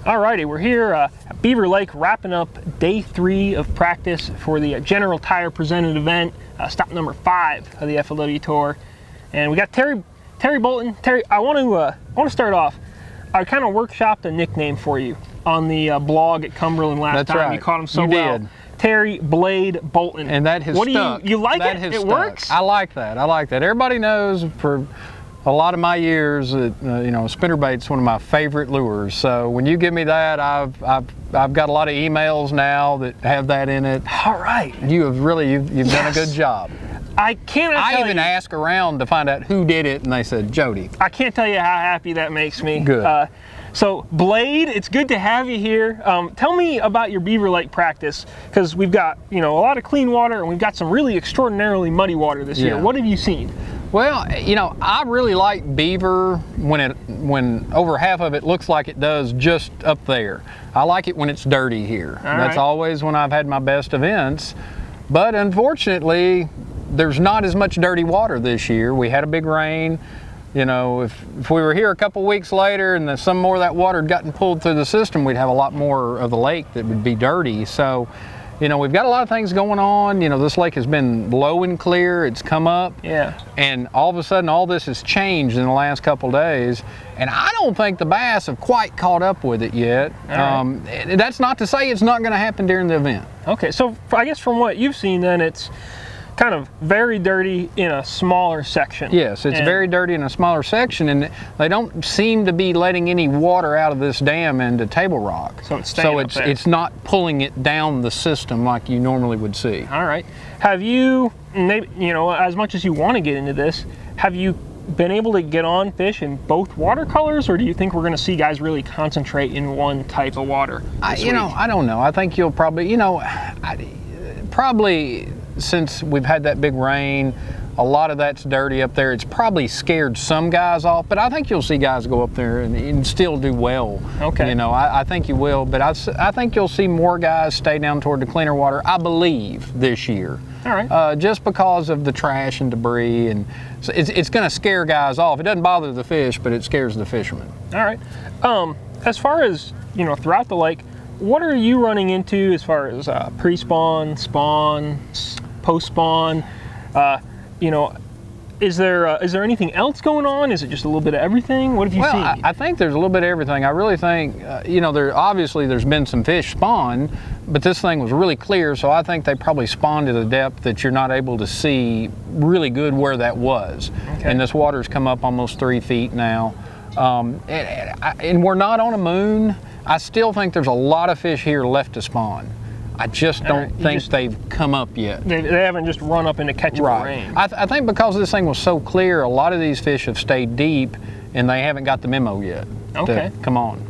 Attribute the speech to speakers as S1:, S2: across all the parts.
S1: Alrighty, we're here at Beaver Lake wrapping up day 3 of practice for the General Tire presented event, stop number 5 of the FLW Tour. And we got Terry Bolton. Terry, I want to start off. I kind of workshopped a nickname for you on the blog at Cumberland last
S2: That's
S1: time.
S2: right.
S1: You caught him so
S2: you
S1: well.
S2: Did.
S1: Terry Blade Bolton.
S2: And that has stuck.
S1: You like
S2: that
S1: it?
S2: It
S1: stuck. Works?
S2: I like that. I like that. Everybody knows for a lot of my years that you know, spinnerbait's one of my favorite lures. So when you give me that, I've got a lot of emails now that have that in it.
S1: All right.
S2: You've done a good job.
S1: I even
S2: asked around to find out who did it, and they said Jody.
S1: I can't tell you how happy that makes me.
S2: Good.
S1: So Blade, it's good to have you here. Tell me about your Beaver Lake practice, because we've got a lot of clean water and we've got some really extraordinarily muddy water this year. What have you seen?
S2: Well, I really like Beaver when over half of it looks like it does just up there. I like it when it's dirty here. That's always when I've had my best events. But unfortunately, there's not as much dirty water this year. We had a big rain. If we were here a couple weeks later and some more of that water had gotten pulled through the system, we'd have a lot more of the lake that would be dirty. So, we've got a lot of things going on. This lake has been low and clear. It's come up.
S1: Yeah.
S2: And all of a sudden, all this has changed in the last couple of days. And I don't think the bass have quite caught up with it yet. That's not to say it's not going to happen during the event.
S1: Okay, so I guess from what you've seen then, it's kind of very dirty in a smaller section.
S2: Yes, it's very dirty in a smaller section, and they don't seem to be letting any water out of this dam into Table Rock.
S1: So it's staying up there.
S2: It's not pulling it down the system like you normally would see.
S1: All right. Have you, maybe, as much as you want to get into this, have you been able to get on fish in both watercolors, or do you think we're going to see guys really concentrate in one type of water this week?
S2: I don't know. I think you'll probably, probably since we've had that big rain, a lot of that's dirty up there. It's probably scared some guys off, but I think you'll see guys go up there and still do well.
S1: Okay.
S2: I think you will, but I think you'll see more guys stay down toward the cleaner water, I believe, this year.
S1: All right.
S2: Just because of the trash and debris, and so it's going to scare guys off. It doesn't bother the fish, but it scares the fishermen.
S1: All right. As far as, throughout the lake, what are you running into as far as pre-spawn, spawn, post-spawn? Is there anything else going on? Is it just a little bit of everything? What have you seen?
S2: I think there's a little bit of everything. I really think, obviously there's been some fish spawn, but this thing was really clear, so I think they probably spawned at a depth that you're not able to see really good where that was. Okay. And this water's come up almost 3 feet now. And we're not on a moon. I still think there's a lot of fish here left to spawn. I just don't think they've come up yet.
S1: They haven't just run up into catchable range.
S2: I think because this thing was so clear, a lot of these fish have stayed deep and they haven't got the memo yet.
S1: Okay.
S2: Come on.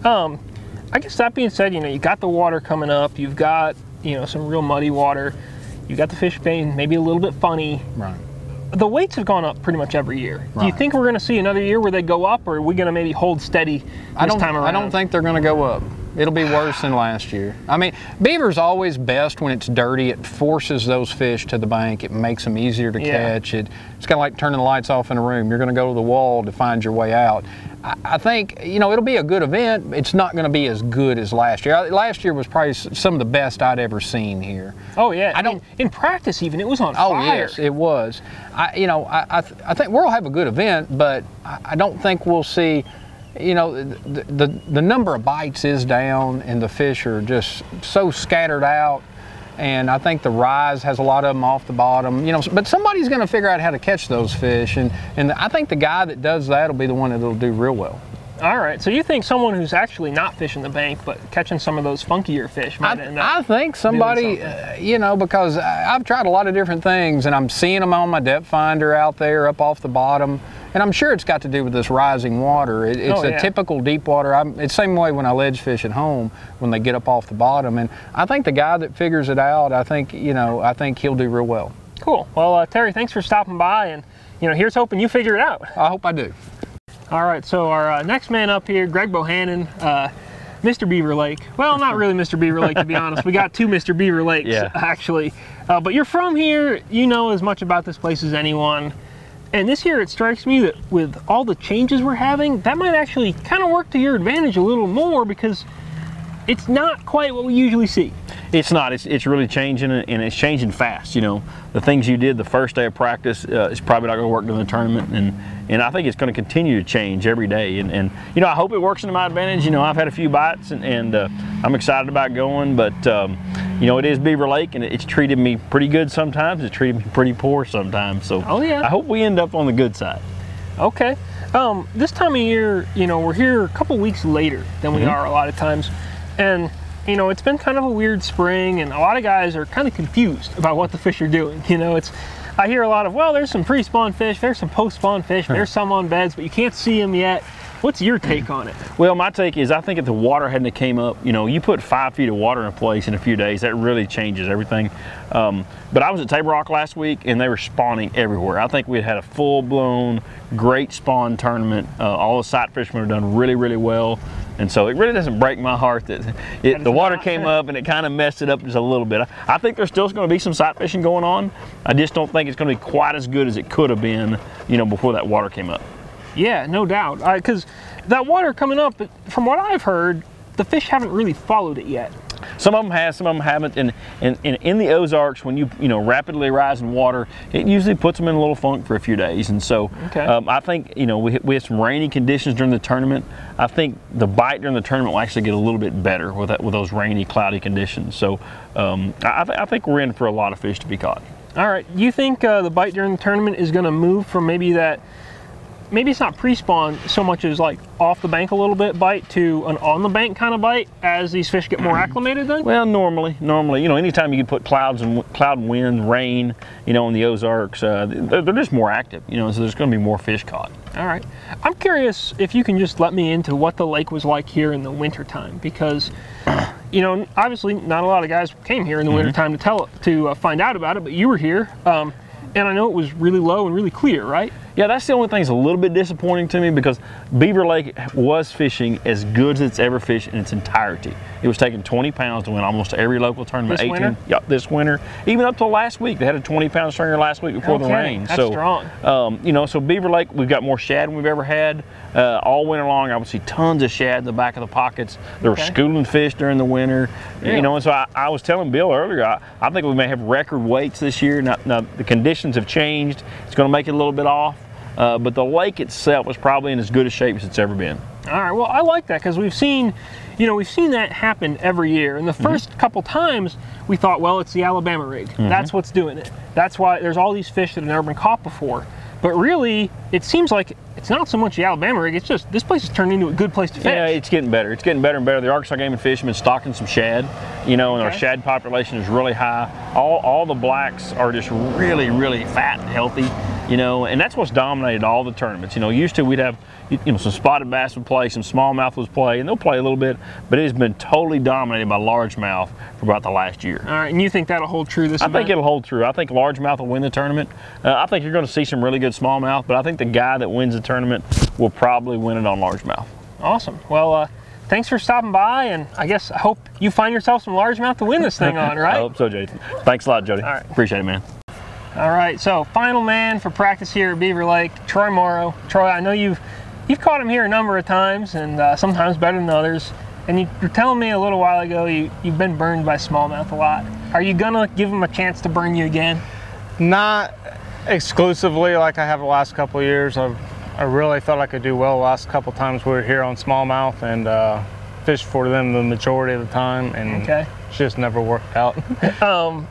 S1: I guess that being said, you got the water coming up, you've got, some real muddy water, you've got the fish being maybe a little bit funny.
S2: Right.
S1: The weights have gone up pretty much every year. Right. Do you think we're going to see another year where they go up, or are we going to maybe hold steady this time around?
S2: I don't think they're going to go up. It'll be worse than last year. I mean, beaver's always best when it's dirty. It forces those fish to the bank. It makes them easier to catch. It's kind of like turning the lights off in a room. You're going to go to the wall to find your way out. I think, it'll be a good event. It's not going to be as good as last year. Last year was probably some of the best I'd ever seen here.
S1: Oh, yeah. In practice even, it was on fire.
S2: Oh, yes, it was. I think we'll have a good event, but I don't think we'll see, the number of bites is down and the fish are just so scattered out. And I think the rise has a lot of them off the bottom, but somebody's going to figure out how to catch those fish. And I think the guy that does that will be the one that'll do real well.
S1: All right, so you think someone who's actually not fishing the bank but catching some of those funkier fish might end up
S2: I think somebody, because I've tried a lot of different things and I'm seeing them on my depth finder out there up off the bottom. And I'm sure it's got to do with this rising water. It's a typical deep water. It's the same way when I ledge fish at home when they get up off the bottom. And I think the guy that figures it out, I think he'll do real well. Cool.
S1: Well, Terry, thanks for stopping by. And, here's hoping you figure it out.
S2: I hope I do.
S1: All right, so our next man up here, Greg Bohannan, Mr. Beaver Lake. Well, not really Mr. Beaver Lake, to be honest. We got 2 Mr. Beaver Lakes, actually. But you're from here. You know as much about this place as anyone. And this year it strikes me that with all the changes we're having, that might actually kind of work to your advantage a little more, because it's not quite what we usually see.
S3: It's not. It's really changing, and it's changing fast. You know, the things you did the first day of practice is probably not going to work during the tournament, and I think it's going to continue to change every day. And you know, I hope it works into my advantage. You know, I've had a few bites, and I'm excited about going. But you know, it is Beaver Lake, and it's treated me pretty good sometimes. It's treated me pretty poor sometimes. So I hope we end up on the good side.
S1: Okay. This time of year, you know, we're here a couple weeks later than we are a lot of times, and you know, it's been kind of a weird spring, and a lot of guys are kind of confused about what the fish are doing. You know, I hear a lot of, well, there's some pre-spawn fish, there's some post-spawn fish, there's some on beds, but you can't see them yet. What's your take on it?
S3: Well, my take is, I think if the water hadn't came up, you know, you put 5 feet of water in place in a few days, that really changes everything. But I was at Table Rock last week, and they were spawning everywhere. I think we had a full-blown, great spawn tournament. All the sight fishermen have done really, really well. And so it really doesn't break my heart that the water came up and it kind of messed it up just a little bit. I think there's still going to be some sight fishing going on. I just don't think it's going to be quite as good as it could have been, you know, before that water came up.
S1: Yeah, no doubt. Because that water coming up, from what I've heard, the fish haven't really followed it yet.
S3: Some of them have, some of them haven't. And in the Ozarks, when you know, rapidly rising water, it usually puts them in a little funk for a few days. And so I think, you know, we had some rainy conditions during the tournament. I think the bite during the tournament will actually get a little bit better with those rainy, cloudy conditions. So I think we're in for a lot of fish to be caught.
S1: All right. You think the bite during the tournament is going to move from maybe it's not pre-spawn so much as like off the bank a little bit bite to an on the bank kind of bite as these fish get more acclimated then?
S3: Well, normally, you know, anytime you can put cloud and wind, rain, you know, in the Ozarks, they're just more active, you know, so there's going to be more fish caught.
S1: All right. I'm curious if you can just let me into what the lake was like here in the wintertime, because, you know, obviously not a lot of guys came here in the wintertime to find out about it, but you were here, and I know it was really low and really clear, right?
S3: Yeah, that's the only thing that's a little bit disappointing to me, because Beaver Lake was fishing as good as it's ever fished in its entirety. It was taking 20 pounds to win almost every local tournament.
S1: This winter?
S3: Yep, this winter. Even up till last week. They had a 20-pound stringer last week before the rain.
S1: That's strong.
S3: You know, so Beaver Lake, we've got more shad than we've ever had. All winter long, I would see tons of shad in the back of the pockets. There were schooling fish during the winter. Yeah. You know, and so I was telling Bill earlier, I think we may have record weights this year. Now the conditions have changed. It's going to make it a little bit off. But the lake itself was probably in as good a shape as it's ever been.
S1: All right, well, I like that, because we've seen that happen every year. And the first couple times we thought, well, it's the Alabama rig. That's what's doing it. That's why there's all these fish that have never been caught before. But really, it seems like it's not so much the Alabama rig, it's just this place has turned into a good place to fish.
S3: Yeah, it's getting better. It's getting better and better. The Arkansas Game and Fish have been stocking some shad, you know, and our shad population is really high. All the blacks are just really, really fat and healthy, you know, and that's what's dominated all the tournaments. You know, used to we'd have, you know, some spotted bass would play, some smallmouth would play, and they'll play a little bit, but it has been totally dominated by largemouth for about the last year. All
S1: right, and you think that'll hold true this event?
S3: I think it'll hold true. I think largemouth will win the tournament. I think you're going to see some really good smallmouth, but I think the guy that wins the tournament will probably win it on largemouth.
S1: Awesome. Well, thanks for stopping by, and I hope you find yourself some largemouth to win this thing on, right?
S3: I hope so, Jason. Thanks a lot, Jody.
S1: All right.
S3: Appreciate it, man.
S1: All right, so final man for practice here at Beaver Lake, Troy Morrow. Troy, I know you've caught him here a number of times, and sometimes better than others. And you were telling me a little while ago you've been burned by smallmouth a lot. Are you gonna give him a chance to burn you again?
S4: Not exclusively like I have the last couple of years. I really thought I could do well the last couple of times we were here on smallmouth, and fished for them the majority of the time, and it's just never worked out.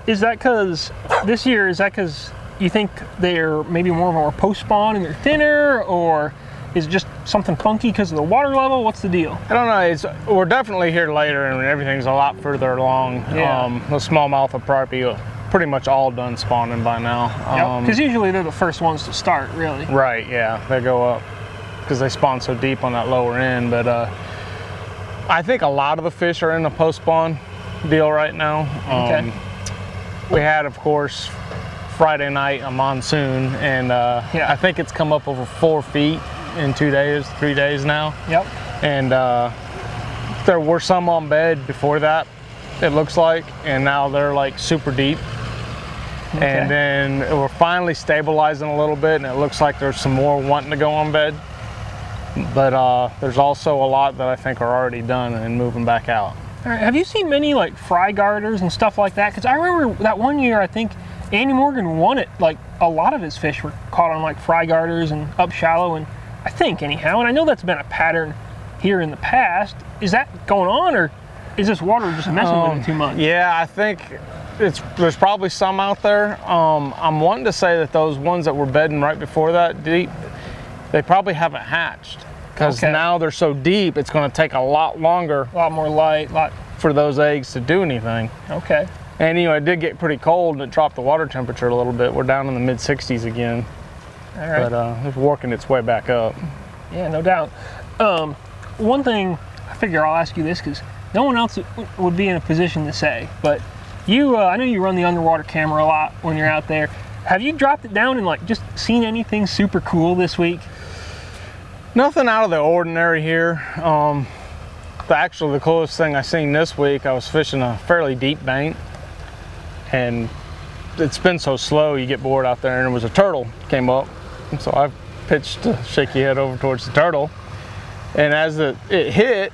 S1: Is that because this year, you think they're maybe more post-spawn and they're thinner, or is it just something funky because of the water level? What's the deal?
S4: I don't know. We're definitely here later, and everything's a lot further along.
S1: Yeah.
S4: The smallmouth will probably be pretty much all done spawning by now.
S1: Because usually they're the first ones to start, really.
S4: Right, yeah. They go up because they spawn so deep on that lower end. But I think a lot of the fish are in the post-spawn deal right now. We had, of course, Friday night a monsoon, and I think it's come up over 4 feet in 2 days, 3 days now.
S1: Yep.
S4: And there were some on bed before that, it looks like, and now they're like super deep.
S1: Okay.
S4: And then we're finally stabilizing a little bit, and it looks like there's some more wanting to go on bed. But there's also a lot that I think are already done and moving back out.
S1: All right. Have you seen many like fry garters and stuff like that? Because I remember that one year, I think Andy Morgan won it. Like a lot of his fish were caught on like fry garters and up shallow, and I think anyhow. And I know that's been a pattern here in the past. Is that going on, or is this water just messing with it too much?
S4: Yeah, I think there's probably some out there. I'm wanting to say that those ones that were bedding right before that deep, they probably haven't hatched, because now they're so deep, it's going to take a lot longer.
S1: A lot more light,
S4: for those eggs to do anything.
S1: Okay.
S4: And you know, it did get pretty cold, and it dropped the water temperature a little bit. We're down in the mid 60s again.
S1: All right.
S4: But it's working its way back up.
S1: Yeah, no doubt. One thing, I figure I'll ask you this because no one else would be in a position to say, but you, I know you run the underwater camera a lot when you're out there. Have you dropped it down and like just seen anything super cool this week?
S4: Nothing out of the ordinary here. Actually, the coolest thing I seen this week, I was fishing a fairly deep bank, and it's been so slow, you get bored out there, and there was a turtle came up, and so I pitched a shaky head over towards the turtle, and as it hit,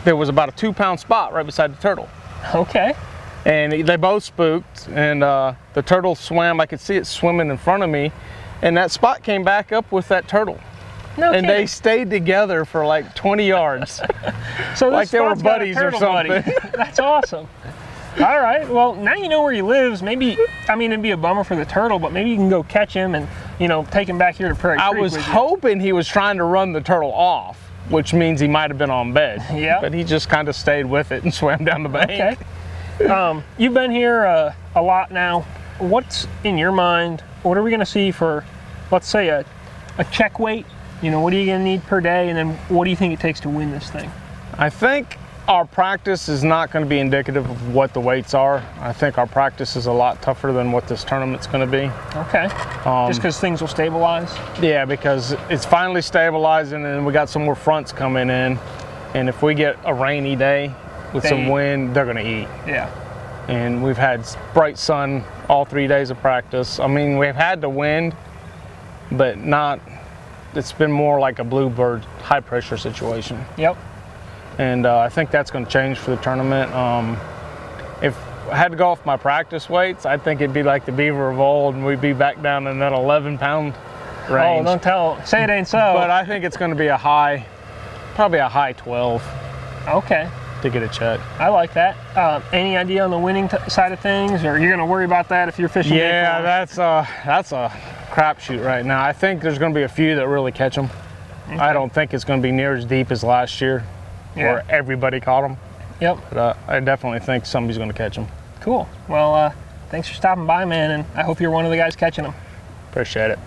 S4: there was about a 2-pound spot right beside the turtle.
S1: Okay.
S4: And they both spooked, and the turtle swam. I could see it swimming in front of me, and that spot came back up with that turtle.
S1: No
S4: and
S1: kidding.
S4: They stayed together for like 20 yards.
S1: So
S4: like they were buddies or something.
S1: That's awesome. All right, well, now you know where he lives. Maybe, I mean, it'd be a bummer for the turtle, but maybe you can go catch him and, you know, take him back here to Prairie Creek.
S4: I was hoping he was trying to run the turtle off, which means he might have been on bed.
S1: Yeah.
S4: But he just kind of stayed with it and swam down the bank.
S1: Okay. You've been here a lot now. What's in your mind? What are we going to see for, let's say, a check weight? You know, what are you going to need per day? And then what do you think it takes to win this thing? I
S4: think our practice is not going to be indicative of what the weights are. I think our practice is a lot tougher than what this tournament's going to be.
S1: Okay. Just because things will stabilize?
S4: Yeah, because it's finally stabilizing, and we got some more fronts coming in. And if we get a rainy day with some wind, they're going to eat.
S1: Yeah.
S4: And we've had bright sun all 3 days of practice. I mean, we've had the wind, but not, it's been more like a bluebird high pressure situation.
S1: Yep.
S4: And I think that's going to change for the tournament. If I had to go off my practice weights, I think it'd be like the Beaver of old, and we'd be back down in that 11-pound range.
S1: Oh, don't tell, say it ain't so.
S4: But I think it's going to be a high, probably a high 12.
S1: Okay.
S4: To get a check.
S1: I like that. Any idea on the winning side of things, or you're going to worry about that if you're fishing?
S4: Yeah, that's a crapshoot right now. I think there's going to be a few that really catch them. Okay. I don't think it's going to be near as deep as last year, where everybody caught them.
S1: Yep.
S4: But I definitely think somebody's going to catch them.
S1: Cool. Well, thanks for stopping by, man, and I hope you're one of the guys catching them.
S4: Appreciate it.